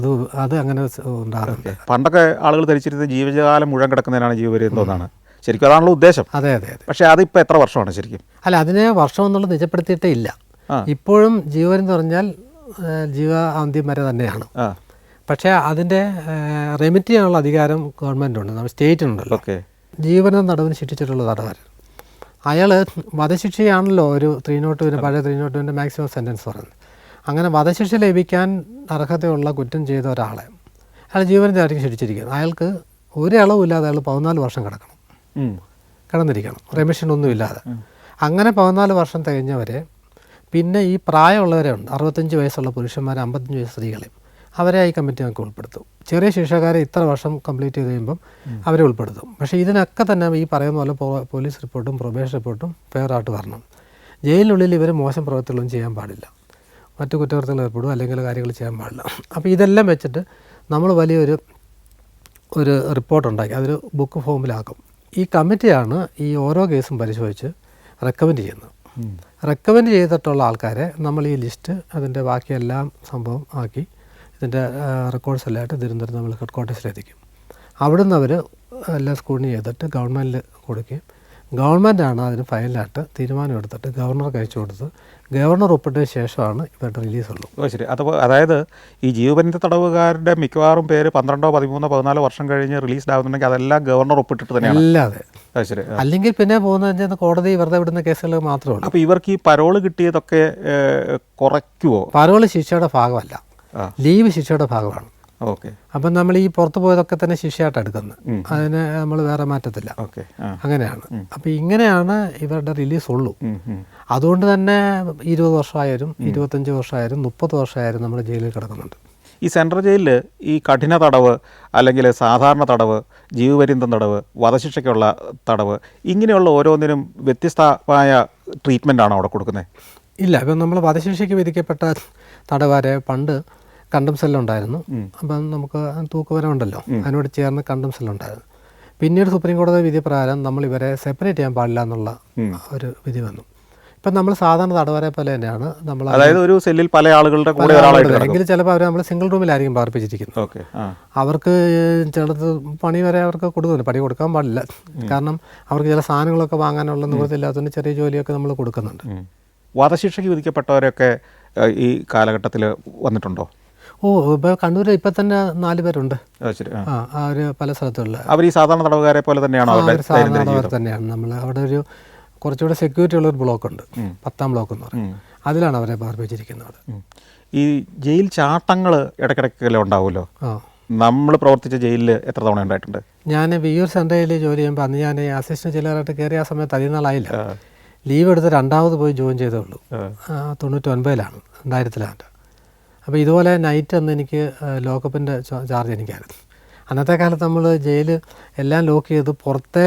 അത് അങ്ങനെ ഉണ്ടാകുന്നുണ്ട്. പണ്ടൊക്കെ ആളുകൾ ധരിച്ചിരുന്നത് ജീവജാലം മുഴുവൻ കിടക്കുന്നതിനാണ് ജീവപര്യന്തം എന്നാണ്. ശരിക്കും അതാണല്ലോ ഉദ്ദേശം. അതെ അതെ അതെ. പക്ഷേ അതിപ്പോൾ എത്ര വർഷമാണ് ശരിക്കും? അല്ല, അതിനെ വർഷം എന്നുള്ളത് നിജപ്പെടുത്തിയിട്ടേ ഇല്ല. ഇപ്പോഴും ജീവൻ എന്ന് പറഞ്ഞാൽ ജീവാന്ത്യം വരെ തന്നെയാണ്. പക്ഷേ അതിൻ്റെ റെമിറ്റ് ചെയ്യാനുള്ള അധികാരം ഗവൺമെൻറ്റുണ്ട്, നമ്മുടെ സ്റ്റേറ്റിനുണ്ടല്ലോ. ജീവന തടവിന് ശിക്ഷിച്ചിട്ടുള്ള തടവൻ അയാൾ വധശിക്ഷയാണല്ലോ ഒരു 302 പഴയ 302 മാക്സിമം സെൻറ്റൻസ് പറയുന്നത്. അങ്ങനെ വധശിക്ഷ ലഭിക്കാൻ അർഹതയുള്ള കുറ്റം ചെയ്ത ഒരാളെ അയാൾ ജീവനത്തിലായിരിക്കും ശിക്ഷിച്ചിരിക്കുന്നത്. അയാൾക്ക് ഒരളവില്ലാതെ അയാൾ 14 വർഷം കിടന്നിരിക്കണം, റെമിഷൻ ഒന്നും ഇല്ലാതെ. അങ്ങനെ 14 വർഷം തികഞ്ഞവരെ പിന്നെ ഈ പ്രായമുള്ളവരെ ഉണ്ട്, 65 വയസ്സുള്ള പുരുഷന്മാരെ, 55 വയസ്സ് സ്ത്രീകളെയും അവരെ ഈ കമ്മിറ്റി നമുക്ക് ഉൾപ്പെടുത്തും. ചെറിയ ശിക്ഷക്കാരെ ഇത്ര വർഷം കംപ്ലീറ്റ് ചെയ്ത് കഴിയുമ്പം അവരെ ഉൾപ്പെടുത്തും. പക്ഷേ ഇതിനൊക്കെ തന്നെ ഈ പറയുന്ന പോലെ പോലീസ് റിപ്പോർട്ടും പ്രൊബേഷൻ റിപ്പോർട്ടും ഫെയറായിട്ട് വരണം. ജയിലിനുള്ളിൽ ഇവർ മോശം പ്രവൃത്തികളൊന്നും ചെയ്യാൻ പാടില്ല, മറ്റു കുറ്റകൃത്യങ്ങൾ ഏർപ്പെടും, അല്ലെങ്കിൽ കാര്യങ്ങൾ ചെയ്യാൻ പാടില്ല. അപ്പോൾ ഇതെല്ലാം വെച്ചിട്ട് നമ്മൾ വലിയൊരു റിപ്പോർട്ടുണ്ടാക്കി അതൊരു ബുക്ക് ഫോമിലാക്കും. ഈ കമ്മിറ്റിയാണ് ഈ ഓരോ കേസും പരിശോധിച്ച് റെക്കമെൻഡ് ചെയ്യുന്നത്. റെക്കമെൻഡ് ചെയ്തിട്ടുള്ള ആൾക്കാരെ നമ്മൾ ഈ ലിസ്റ്റ് അതിൻ്റെ ബാക്കിയെല്ലാം സംഭവം ആക്കി ഇതിൻ്റെ റെക്കോർഡ്സ് എല്ലാമായിട്ട് തിരുവനന്തപുരം നമ്മൾ ഹെഡ് ക്വാർട്ടേഴ്സിലെത്തിക്കും. അവിടുന്ന് അവർ എല്ലാം സ്ക്രൂട്ടിനി ചെയ്തിട്ട് ഗവൺമെൻറ്റിൽ കൊടുക്കുകയും ഗവൺമെൻറ്റാണ് അതിന് ഫൈനലായിട്ട് തീരുമാനം എടുത്തിട്ട് ഗവർണർക്ക് അയച്ചു കൊടുത്ത് ഗവർണർ ഒപ്പിട്ടതിന് ശേഷമാണ് ഇവരുടെ റിലീസുള്ളൂ. ശരി. അതായത് ഈ ജീവപര്യന്ത തടവുകാരുടെ മിക്കവാറും പേര് 12, 13, 14 വർഷം കഴിഞ്ഞ് റിലീസ്ഡ് ആവുന്നുണ്ടെങ്കിൽ അതെല്ലാം ഗവർണർ ഒപ്പിട്ടിട്ട് തന്നെയാണ്. അല്ലാതെ അല്ലെങ്കിൽ പിന്നെ പോകുന്ന കോടതി വെറുതെ വിടുന്ന കേസുകൾ മാത്രമേ ഉള്ളൂ. അപ്പോൾ ഇവർക്ക് ഈ പരോള് കിട്ടിയതൊക്കെ കുറയ്ക്കുമോ? പരോള് ശിക്ഷയുടെ ഭാഗമല്ല, ലീവ് ശിക്ഷയുടെ ഭാഗമാണ്. ഓക്കെ. അപ്പം നമ്മൾ ഈ പുറത്തു പോയതൊക്കെ തന്നെ ശിക്ഷയായിട്ട് എടുക്കുന്നത്, അതിനെ നമ്മൾ വേറെ മാറ്റത്തില്ല. അങ്ങനെയാണ്. അപ്പം ഇങ്ങനെയാണ് ഇവരുടെ റിലീസ് ഉള്ളൂ. അതുകൊണ്ട് തന്നെ 20 വർഷമായാലും 25 വർഷമായാലും 30 വർഷമായാലും നമ്മൾ ജയിലിൽ കിടക്കുന്നുണ്ട്. ഈ സെൻട്രൽ ജയിലിൽ ഈ കഠിന തടവ് അല്ലെങ്കിൽ സാധാരണ തടവ്, ജീവപര്യന്തം തടവ്, വധശിക്ഷയ്ക്കുള്ള തടവ്, ഇങ്ങനെയുള്ള ഓരോന്നിനും വ്യത്യസ്തമായ ട്രീറ്റ്മെൻറ്റാണോ അവിടെ കൊടുക്കുന്നത്? ഇല്ല, ഇപ്പം നമ്മൾ വധശിക്ഷയ്ക്ക് വിധിക്കപ്പെട്ട തടവുകാരെ പണ്ട് കണ്ടം സെല്ലുണ്ടായിരുന്നു. അപ്പം നമുക്ക് തൂക്കുവരമുണ്ടല്ലോ, അതിനോട് ചേർന്ന് കണ്ടം സെല്ലുണ്ടായിരുന്നു. പിന്നീട് സുപ്രീം കോടതി വിധി പ്രകാരം നമ്മൾ ഇവരെ സെപ്പറേറ്റ് ചെയ്യാൻ പാടില്ല എന്നുള്ള ഒരു വിധി വന്നു. ഇപ്പം നമ്മൾ സാധാരണ തടവരെ പോലെ തന്നെയാണ് നമ്മൾ, അതായത് ഒരു സെല്ലിൽ പല ആളുകളുടെ കൂടെ എങ്കിൽ ചിലപ്പോൾ അവർ നമ്മൾ സിംഗിൾ റൂമിലായിരിക്കും പാർപ്പിച്ചിരിക്കുന്നത്. അവർക്ക് ചിലത് പണി വരെ അവർക്ക് കൊടുക്കുന്നുണ്ട്, പണി കൊടുക്കാൻ പാടില്ല. കാരണം അവർക്ക് ചില സാധനങ്ങളൊക്കെ വാങ്ങാനുള്ള നിവൃത്തിയില്ലാത്തതുകൊണ്ട് ചെറിയ ജോലിയൊക്കെ നമ്മൾ കൊടുക്കുന്നുണ്ട്. വധശിക്ഷയ്ക്ക് വിധിക്കപ്പെട്ടവരൊക്കെ ഈ കാലഘട്ടത്തിൽ വന്നിട്ടുണ്ടോ? ഇപ്പോൾ കണ്ണൂർ ഇപ്പം തന്നെ 4 പേരുണ്ട്. അവർ പല സ്ഥലത്തുള്ള അവർ ഈ സാധാരണ തടവുകാരെ പോലെ തന്നെയാണ്, സാധാരണ തന്നെയാണ്. നമ്മൾ അവിടെ ഒരു കുറച്ചുകൂടെ സെക്യൂരിറ്റി ഉള്ളൊരു ബ്ലോക്കുണ്ട്, 10ാം ബ്ലോക്ക് എന്ന് പറയും, അതിലാണ് അവരെ പാർപ്പിച്ചിരിക്കുന്നത്. ഈ ജയിൽ ചാട്ടങ്ങൾ ഇടയ്ക്കിടയ്ക്കെല്ലാം ഉണ്ടാവുമല്ലോ. നമ്മൾ പ്രവർത്തിച്ച ജയിലിൽ എത്ര തവണ ഉണ്ടായിട്ടുണ്ട്? ഞാൻ വിയ്യൂർ സെൻട്രയിൽ ജോലി ചെയ്യുമ്പോൾ അന്ന് ഞാൻ അസിസ്റ്റന്റ് ജയിലറായിട്ട് കയറിയ ആ സമയത്ത് 10 നാളായില്ല. ലീവ് എടുത്ത് 2ാമത് പോയി ജോയിൻ ചെയ്തേ ഉള്ളൂ. 99-ലാണ്, 2000-ലാണ്. അപ്പോൾ ഇതുപോലെ നൈറ്റ് അന്ന് എനിക്ക് ലോക്കപ്പിൻ്റെ ചാർജ് എനിക്കായിരുന്നു. അന്നത്തെ കാലത്ത് നമ്മൾ ജയിൽ എല്ലാം ലോക്ക് ചെയ്ത് പുറത്തെ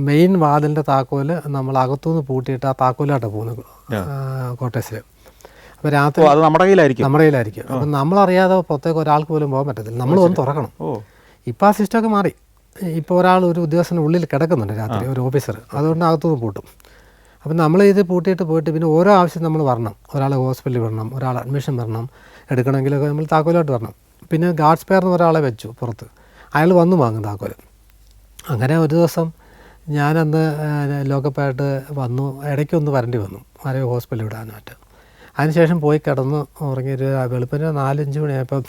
മെയിൻ വാതിലിൻ്റെ താക്കോല് നമ്മൾ അകത്തുനിന്ന് പൂട്ടിയിട്ട് ആ താക്കോലായിട്ടാണ് പോകുന്നത് ക്വാർട്ടേഴ്സിൽ. അപ്പോൾ രാത്രി അത് നമ്മുടെ കയ്യിലായിരിക്കും. അപ്പം നമ്മളറിയാതെ പുറത്തേക്ക് ഒരാൾക്ക് പോലും പോകാൻ പറ്റത്തില്ല, നമ്മൾ ഒന്ന് തുറക്കണം. ഇപ്പോൾ ആ സിസ്റ്റമൊക്കെ മാറി. ഇപ്പോൾ ഒരു ഉദ്യോഗസ്ഥന് ഉള്ളിൽ കിടക്കുന്നുണ്ട് രാത്രി, ഒരു ഓഫീസർ, അതുകൊണ്ട് അകത്തുനിന്ന് പൂട്ടും. അപ്പം നമ്മളിത് പൂട്ടിയിട്ട് പോയിട്ട് പിന്നെ ഓരോ ആവശ്യം നമ്മൾ വരണം. ഒരാളെ ഹോസ്പിറ്റലിൽ വരണം, ഒരാൾ അഡ്മിഷൻ വരണം, എടുക്കണമെങ്കിലൊക്കെ നമ്മൾ താക്കോലോട്ട് വരണം. പിന്നെ ഗാർഡ്സ് പെയർ എന്ന് ഒരാളെ വെച്ചു പുറത്ത്, അയാൾ വന്നു വാങ്ങും താക്കോൽ. അങ്ങനെ ഒരു ദിവസം ഞാനന്ന് ലോക്കപ്പായിട്ട് വന്നു, ഇടയ്ക്കൊന്ന് വരേണ്ടി വന്നു ആരെയോ ഹോസ്പിറ്റലിൽ വിടാനായിട്ട്. അതിനുശേഷം പോയി കിടന്ന് ഉറങ്ങിയൊരു വെളുപ്പിന് 4-5 മണിയായപ്പം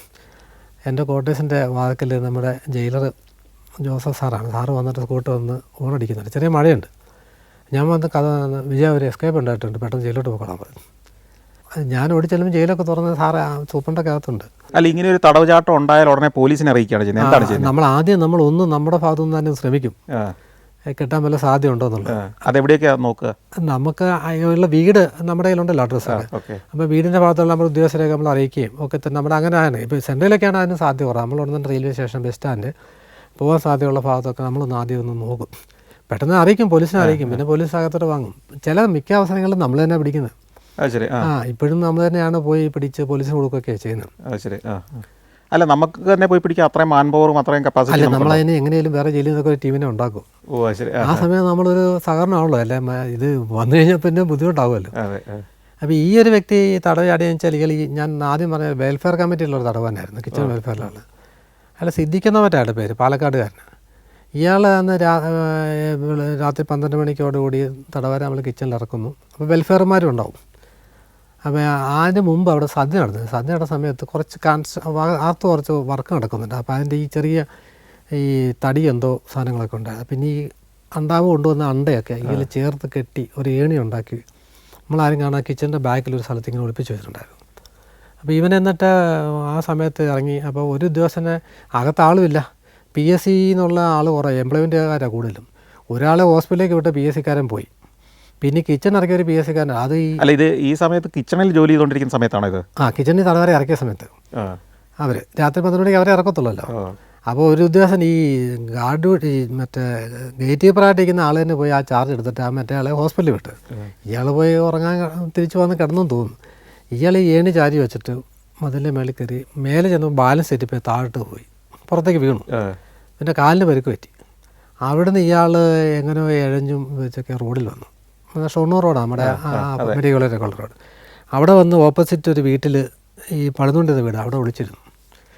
എൻ്റെ ക്വാർട്ടേഴ്സിൻ്റെ വാതിക്കൽ നമ്മുടെ ജയിലർ ജോസഫ് സാറ് വന്നിട്ട് സ്കൂട്ട് വന്ന് ഓണടിക്കുന്നുണ്ട്. ചെറിയ മഴയുണ്ട്. ഞാൻ വന്ന് കഥ വിജയ ഒരു എസ്കേപ്പ് ഉണ്ടായിട്ടുണ്ട്, പെട്ടെന്ന് ജയിലോട്ട് പോകണം പറഞ്ഞു. ഞാൻ ഓടി ചെല്ലുമ്പോൾ ജയിലൊക്കെ തുറന്ന് സാറ് സൂപ്രണ്ടൊക്കെ അകത്തുണ്ട്. അല്ല, ഇങ്ങനെ ഒരു തടവുചാട്ടം ഉണ്ടായാൽ ഉടനെ പോലീസിനെ അറിയിക്കുകയാണ് ചെയ്യുന്നത്. എന്താണ് ചെയ്യുന്നത്? നമ്മളൊന്നും നമ്മുടെ ഭാഗത്തുനിന്ന് തന്നെ ശ്രമിക്കും കിട്ടാൻ വല്ല സാധ്യത ഉണ്ടോ എന്നുള്ളത്. അതെവിടെയൊക്കെയാണ് നോക്കുക? നമുക്ക് ഉള്ള വീട് നമ്മുടെ കയ്യിലുണ്ടല്ലോ അഡ്രസ്സൊക്കെ. അപ്പോൾ വീടിൻ്റെ ഭാഗത്തുള്ള നമ്മൾ ഉദ്യോഗസ്ഥരെയൊക്കെ നമ്മൾ അറിയിക്കുകയും ഒക്കെ തന്നെ നമ്മുടെ അങ്ങനെയാണ്. ഇപ്പോൾ സെൻട്രലിലൊക്കെയാണ് അതിന് സാധ്യത കുറവ്. നമ്മൾ ഉടനെ റെയിൽവേ സ്റ്റേഷൻ, ബസ് സ്റ്റാൻഡ് പോകാൻ സാധ്യതയുള്ള ഭാഗത്തൊക്കെ നമ്മളൊന്ന് ആദ്യം ഒന്ന് നോക്കും. പെട്ടെന്ന് അറിയിക്കും, പോലീസിനെ അറിയിക്കും. പിന്നെ പോലീസ് അകത്തോട്ട് വാങ്ങും. മിക്ക അവസരങ്ങളിലും നമ്മൾ തന്നെ പിടിക്കുന്നത്. ഇപ്പോഴും നമ്മൾ തന്നെയാണ് പോയി പിടിച്ച് പോലീസിന് കൊടുക്കുകയൊക്കെ ചെയ്യുന്നത്. ശരി. അല്ല, നമുക്ക് തന്നെ പോയി പിടിക്കാൻ അത്രയും മാൻ പവറും അത്രയും കപ്പാസിറ്റി അല്ല, നമ്മളതിന് എങ്ങനെയും വേറെ ജയിലിൽ നിന്നൊക്കെ ഒരു ടീമിനെ ഉണ്ടാക്കും. ആ സമയം നമ്മളൊരു സഹകരണമാണല്ലോ. അല്ലേ, ഇത് വന്നു കഴിഞ്ഞാൽ പിന്നെ ബുദ്ധിമുട്ടാവുമല്ലോ. അപ്പോൾ ഈ ഒരു വ്യക്തി തടവ് ചാടിയെന്ന് വെച്ചാൽ ഇയാൾ ഞാൻ ആദ്യം പറഞ്ഞ വെൽഫെയർ കമ്മിറ്റിയിലുള്ളൊരു തടവാനായിരുന്നു, കിച്ചൺ വെൽഫെയറിലുള്ള. അയാൾ സിദ്ദിഖെന്ന മറ്റാണ് പേര്, പാലക്കാടുകാരനാണ്. ഇയാൾ അന്ന് രാത്രി 12 മണിക്കോടുകൂടി തടവരെ നമ്മൾ കിച്ചണിൽ ഇറക്കുന്നു. അപ്പോൾ വെൽഫെയർമാരും ഉണ്ടാവും. അപ്പോൾ അതിന് മുമ്പ് അവിടെ സദ്യ നടന്നത്. സദ്യ നടന്ന സമയത്ത് കുറച്ച് വർക്ക് നടക്കുന്നുണ്ട്. അപ്പോൾ അതിൻ്റെ ഈ ചെറിയ ഈ തടി എന്തോ സാധനങ്ങളൊക്കെ ഉണ്ടായത്. പിന്നെ ഈ അണ്ടാവ് കൊണ്ടുവന്ന അണ്ടയൊക്കെ ഇതിൽ ചേർത്ത് കെട്ടി ഒരു ഏണി ഉണ്ടാക്കി നമ്മളാരും കാണാൻ കിച്ചൻ്റെ ബാക്കിൽ ഒരു സ്ഥലത്ത് ഇങ്ങനെ ഒളിപ്പിച്ച് വെച്ചിട്ടുണ്ടായിരുന്നു. അപ്പോൾ ഇവൻ എന്നിട്ട് ആ സമയത്ത് ഇറങ്ങി. അപ്പോൾ ഒരു ഉദ്യോഗസ്ഥനെ അകത്താളുമില്ല. PSC എന്നുള്ള ആൾ കുറേ എംപ്ലോയ്മെൻറ്റുകാരാണ് കൂടുതലും. ഒരാളെ ഹോസ്പിറ്റലിലേക്ക് വിട്ട് PSC-കാരൻ പോയി. പിന്നെ കിച്ചൺ ഇറക്കിയ ഒരു PSC-കാരൻ. അത് ഇത് ഈ സമയത്ത് കിച്ചണിൽ ജോലി ചെയ്തുകൊണ്ടിരിക്കുന്ന സമയത്താണ് ഇത്. കിച്ചണിൽ തടവരെ ഇറക്കിയ സമയത്ത് അവർ രാത്രി 12 മണിക്ക് അവരെ ഇറക്കത്തുള്ളല്ലോ. അപ്പോൾ ഒരു ഉദ്യോഗസ്ഥൻ ഈ ഗാർഡ് മറ്റേ ഗേറ്റ് കീപ്പറായിട്ടിരിക്കുന്ന ആൾ തന്നെ പോയി ആ ചാർജ് എടുത്തിട്ട് മറ്റേ ആളെ ഹോസ്പിറ്റലിൽ വിട്ട്. ഇയാൾ പോയി ഉറങ്ങാൻ തിരിച്ച് വന്ന് കിടന്നെന്ന് തോന്നുന്നു. ഇയാൾ ഈ ഏണി ചാരി വെച്ചിട്ട് മതിലിൻ്റെ മേളിൽ കയറി മേലെ ചെന്നപ്പോൾ ബാലൻസ് തെറ്റിപ്പോയി താഴോട്ട് പോയി പുറത്തേക്ക് വീണു. പിന്നെ കാലിന് പരിക്ക് പറ്റി. അവിടുന്ന് ഇയാൾ എങ്ങനെയോ ഇഴഞ്ഞും വെച്ചൊക്കെ റോഡിൽ വന്നു. ഷൊർണൂർ റോഡാണ് നമ്മുടെ മെഡിക്കൽ കോളേജ് റോഡ്. അവിടെ വന്ന് ഓപ്പോസിറ്റ് ഒരു വീട്ടിൽ ഈ പണിതുകൊണ്ടിരുന്ന വീട് അവിടെ വിളിച്ചിരുന്നു.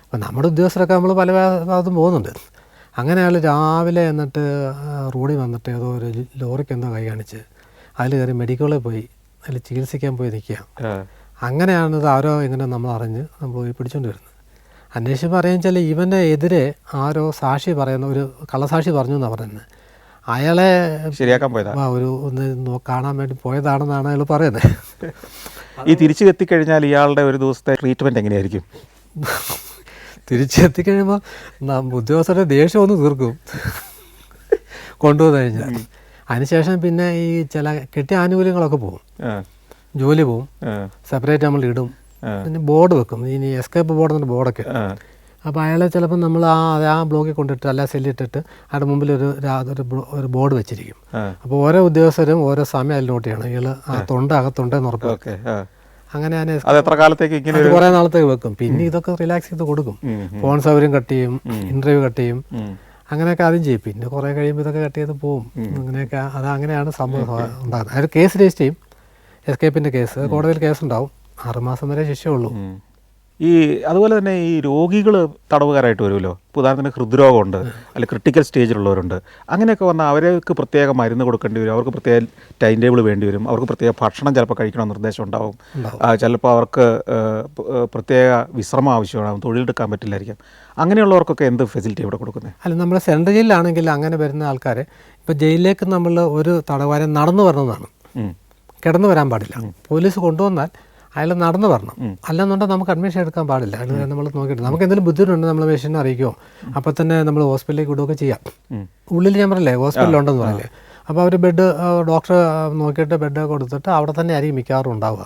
അപ്പം നമ്മുടെ ഉദ്യോഗസ്ഥരൊക്കെ നമ്മൾ പല ഭാഗത്തും പോകുന്നുണ്ട്. അങ്ങനെ അയാൾ രാവിലെ എന്നിട്ട് റോഡിൽ വന്നിട്ട് ഏതോ ഒരു ലോറിക്ക് എന്തോ കൈ കാണിച്ച് അതിൽ കയറി മെഡിക്കലിൽ പോയി അതിൽ ചികിത്സിക്കാൻ പോയി നിൽക്കുക. അങ്ങനെയാണിത് ആരോ ഇങ്ങനെ നമ്മൾ അറിഞ്ഞ് നമ്മൾ പോയി പിടിച്ചുകൊണ്ട് വരുന്നത്. അന്വേഷിച്ച് പറയുക വെച്ചാൽ ഇവൻ്റെ എതിരെ ആരോ സാക്ഷി പറയുന്ന ഒരു കള്ളസാക്ഷി പറഞ്ഞു എന്നാണ് പറയുന്നത്. അയാളെ ശരിയാക്കാൻ പോയതാ, ഒന്ന് കാണാൻ വേണ്ടി പോയതാണെന്നാണ് അയാൾ പറയുന്നത്. ഈ തിരിച്ചു എത്തിക്കഴിഞ്ഞാൽ ഇയാളുടെ ഒരു ദിവസത്തെ ട്രീറ്റ്മെൻറ്റ് എങ്ങനെയായിരിക്കും? തിരിച്ചെത്തിക്കഴിയുമ്പോൾ ഉദ്യോഗസ്ഥരുടെ ദേഷ്യം ഒന്ന് തീർക്കും കൊണ്ടുവന്നു കഴിഞ്ഞാൽ. അതിനുശേഷം പിന്നെ ഈ ചില കെട്ടിയ ആനുകൂല്യങ്ങളൊക്കെ പോകും, ജോലി പോവും, സെപ്പറേറ്റ് നമ്മൾ ഇടും. പിന്നെ ബോർഡ് വെക്കും, ഇനി എസ്കേപ്പ് ബോർഡ് എന്നൊരു ബോർഡൊക്കെ. അപ്പോൾ അയാളെ ചിലപ്പോൾ നമ്മൾ ആ ബ്ലോക്കിൽ കൊണ്ടിട്ട് അല്ല സെല്ലിട്ടിട്ട് അയാളുടെ മുമ്പിൽ ഒരു ബോർഡ് വെച്ചിരിക്കും. അപ്പോൾ ഓരോ ഉദ്യോഗസ്ഥരും ഓരോ സമയം അതിൽ നോട്ട് ചെയ്യണം. ഇയാൾ അകത്തുണ്ടെന്ന് ഉറപ്പ്. അങ്ങനെ കുറേ നാളത്തേക്ക് വെക്കും. പിന്നെ ഇതൊക്കെ റിലാക്സ് ചെയ്ത് കൊടുക്കും. ഫോൺ സൗകര്യം കട്ട് ചെയ്യും, ഇൻ്റർവ്യൂ കട്ട് ചെയ്യും, അങ്ങനെയൊക്കെ ആദ്യം ചെയ്യും. പിന്നെ കുറേ കഴിയുമ്പോൾ ഇതൊക്കെ കട്ട് ചെയ്ത് പോവും. അങ്ങനെയൊക്കെ അങ്ങനെയാണ് സംഭവം ഉണ്ടാകുന്നത്. അയാൾ കേസ് രജിസ്റ്റർ ചെയ്യും, എസ്കേപ്പിൻ്റെ കേസ്. കോടതിയിൽ കേസുണ്ടാവും. 6 മാസം വരെ ശിക്ഷയുള്ളൂ. അതുപോലെ തന്നെ ഈ രോഗികൾ തടവുകാരായിട്ട് വരുമല്ലോ. ഇപ്പോൾ ഉദാഹരണത്തിന് ഹൃദ്രോഗമുണ്ട്, അല്ലെങ്കിൽ ക്രിട്ടിക്കൽ സ്റ്റേജിലുള്ളവരുണ്ട്. അങ്ങനെയൊക്കെ വന്നാൽ അവർക്ക് പ്രത്യേക മരുന്ന് കൊടുക്കേണ്ടി വരും, അവർക്ക് പ്രത്യേക ടൈം ടേബിൾ വേണ്ടി വരും, അവർക്ക് പ്രത്യേക ഭക്ഷണം ചിലപ്പോൾ കഴിക്കണമെന്ന് നിർദ്ദേശം ഉണ്ടാവും, ചിലപ്പോൾ അവർക്ക് പ്രത്യേക വിശ്രമം ആവശ്യമാകും, തൊഴിലെടുക്കാൻ പറ്റില്ലായിരിക്കും. അങ്ങനെയുള്ളവർക്കൊക്കെ എന്ത് ഫെസിലിറ്റി ഇവിടെ കൊടുക്കുന്നത്? അല്ല, നമ്മുടെ സെൻട്രൽ ജയിലിലാണെങ്കിൽ അങ്ങനെ വരുന്ന ആൾക്കാരെ ഇപ്പോൾ ജയിലിലേക്ക് നമ്മൾ ഒരു തടവുകാരൻ നടന്നു വരണമെന്നാണ്, കിടന്നു വരാൻ പാടില്ല. പോലീസ് കൊണ്ടുവന്നാൽ അയാൾ നടന്നു വരണം. അല്ലെന്നുണ്ടെങ്കിൽ നമുക്ക് അഡ്മിഷൻ എടുക്കാൻ പാടില്ല. അത് നമ്മൾ നോക്കിയിട്ട് നമുക്ക് എന്തെങ്കിലും ബുദ്ധിമുട്ടുണ്ട് നമ്മൾ പേഷ്യൻറ്റിനെ അറിയിക്കുമോ, അപ്പോൾ തന്നെ നമ്മൾ ഹോസ്പിറ്റലിലേക്ക് വിടുകയൊക്കെ ചെയ്യാം. ഉള്ളിൽ ഞാൻ പറഞ്ഞില്ലേ ഹോസ്പിറ്റലുണ്ടെന്ന് പറയില്ലേ. അപ്പോൾ അവർ ബെഡ് ഡോക്ടർ നോക്കിയിട്ട് ബെഡ് കൊടുത്തിട്ട് അവിടെ തന്നെ ആയിരിക്കും മിക്കവാറും ഉണ്ടാവുക.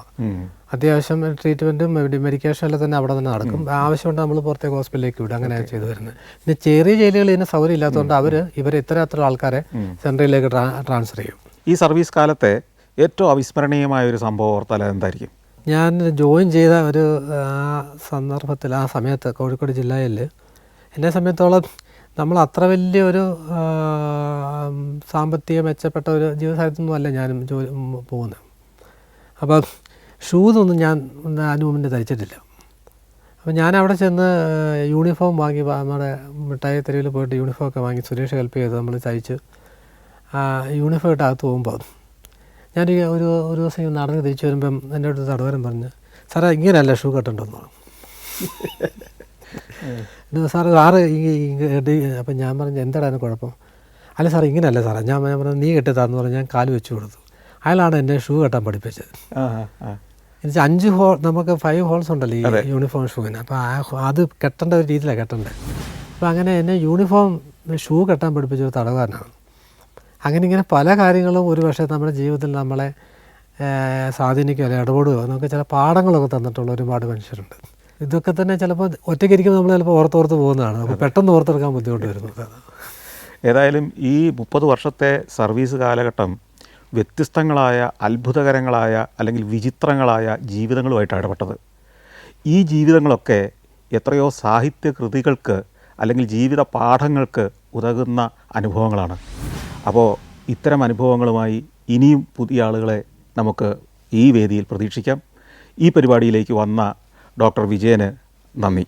അത്യാവശ്യം ട്രീറ്റ്മെൻറ്റും മെഡിക്കേഷൻ എല്ലാം തന്നെ അവിടെ തന്നെ നടക്കും. ആവശ്യമുണ്ട് നമ്മൾ പുറത്തേക്ക് ഹോസ്പിറ്റലിലേക്ക് വിടും. അങ്ങനെയാണ് ചെയ്തു വരുന്നത്. പിന്നെ ചെറിയ ജയിലുകളിൽ ഇതിന് സൗകര്യം ഇല്ലാത്തതുകൊണ്ട് ഇവരെ ഇത്ര ആൾക്കാരെ സെൻട്രലിലേക്ക് ട്രാൻസ്ഫർ ചെയ്യും. ഈ സർവീസ് കാലത്തെ ഏറ്റവും അവിസ്മരണീയമായ ഒരു സംഭവം ഓർത്താൽ എന്തായിരിക്കും? ഞാൻ ജോയിൻ ചെയ്ത ഒരു സന്ദർഭത്തിൽ ആ സമയത്ത് കോഴിക്കോട് ജില്ലയിൽ എന്നെ സംബന്ധിച്ചോളം നമ്മൾ അത്ര വലിയൊരു സാമ്പത്തിക മെച്ചപ്പെട്ട ഒരു ജീവിത സാഹചര്യത്തിലൊന്നും അല്ല ഞാനും പോകുന്നത്. അപ്പം ഷൂസൊന്നും ഞാൻ അതിന് മുന്നേ ധരിച്ചിട്ടില്ല. അപ്പം ഞാൻ അവിടെ ചെന്ന് യൂണിഫോം വാങ്ങി, നമ്മുടെ മിഠായി തെരുവിൽ പോയിട്ട് യൂണിഫോമൊക്കെ വാങ്ങി സുരേഷ് ഹെൽപ്പ് ചെയ്ത് നമ്മൾ തയ്ച്ച് യൂണിഫോം ഇട്ട് അകത്ത് പോകുമ്പോൾ ഞാൻ ഒരു ദിവസം നടന്ന് തിരിച്ചു വരുമ്പം എൻ്റെ അടുത്ത് തടവരം പറഞ്ഞ്, സാറേ ഇങ്ങനെയല്ല ഷൂ കെട്ടണ്ടെന്ന് പറഞ്ഞു. സാറ് അപ്പം ഞാൻ പറഞ്ഞു എന്താണ് അതിന് കുഴപ്പം? അല്ല സാറേ ഇങ്ങനെയല്ല സാറേ. ഞാൻ പറഞ്ഞു നീ കെട്ടിത്താന്ന് പറഞ്ഞ് ഞാൻ കാല് വെച്ച് കൊടുത്തു. അയാളാണ് എന്നെ ഷൂ കെട്ടാൻ പഠിപ്പിച്ചത്. എന്നുവെച്ചാൽ 5 ഹോൾ, നമുക്ക് 5 ഹോൾസ് ഉണ്ടല്ലോ ഈ യൂണിഫോം ഷൂവിന്. അപ്പോൾ അത് കെട്ടേണ്ട ഒരു രീതിയിലാണ് കെട്ടേണ്ടത്. അപ്പോൾ അങ്ങനെ എന്നെ യൂണിഫോം ഷൂ കെട്ടാൻ പഠിപ്പിച്ചൊരു തടവുകാരനാണ്. അങ്ങനെ ഇങ്ങനെ പല കാര്യങ്ങളും ഒരു പക്ഷേ നമ്മുടെ ജീവിതത്തിൽ നമ്മളെ സ്വാധീനിക്കുകയോ അല്ലെങ്കിൽ ഇടപെടുകയോ നമുക്ക് ചില പാഠങ്ങളൊക്കെ തന്നിട്ടുള്ള ഒരുപാട് മനുഷ്യരുണ്ട്. ഇതൊക്കെ തന്നെ ചിലപ്പോൾ ഒറ്റയ്ക്കിരിക്കുമ്പോൾ നമ്മൾ ചിലപ്പോൾ ഓർത്തോർത്ത് പോകുന്നതാണ്. അപ്പോൾ പെട്ടെന്ന് ഓർത്തെടുക്കാൻ ബുദ്ധിമുട്ട് വരുന്നത്. ഏതായാലും ഈ 30 വർഷത്തെ സർവീസ് കാലഘട്ടം വ്യത്യസ്തങ്ങളായ, അത്ഭുതകരങ്ങളായ അല്ലെങ്കിൽ വിചിത്രങ്ങളായ ജീവിതങ്ങളുമായിട്ടാണ് ഇടപെട്ടത്. ഈ ജീവിതങ്ങളൊക്കെ എത്രയോ സാഹിത്യ കൃതികൾക്ക് അല്ലെങ്കിൽ ജീവിത പാഠങ്ങൾക്ക് ഉതകുന്ന അനുഭവങ്ങളാണ്. അപ്പോൾ ഇത്തരം അനുഭവങ്ങളുമായി ഇനിയും പുതിയ ആളുകളെ നമുക്ക് ഈ വേദിയിൽ പ്രതീക്ഷിക്കാം. ഈ പരിപാടിയിലേക്ക് വന്ന ഡോക്ടർ വിജയന് നന്ദി.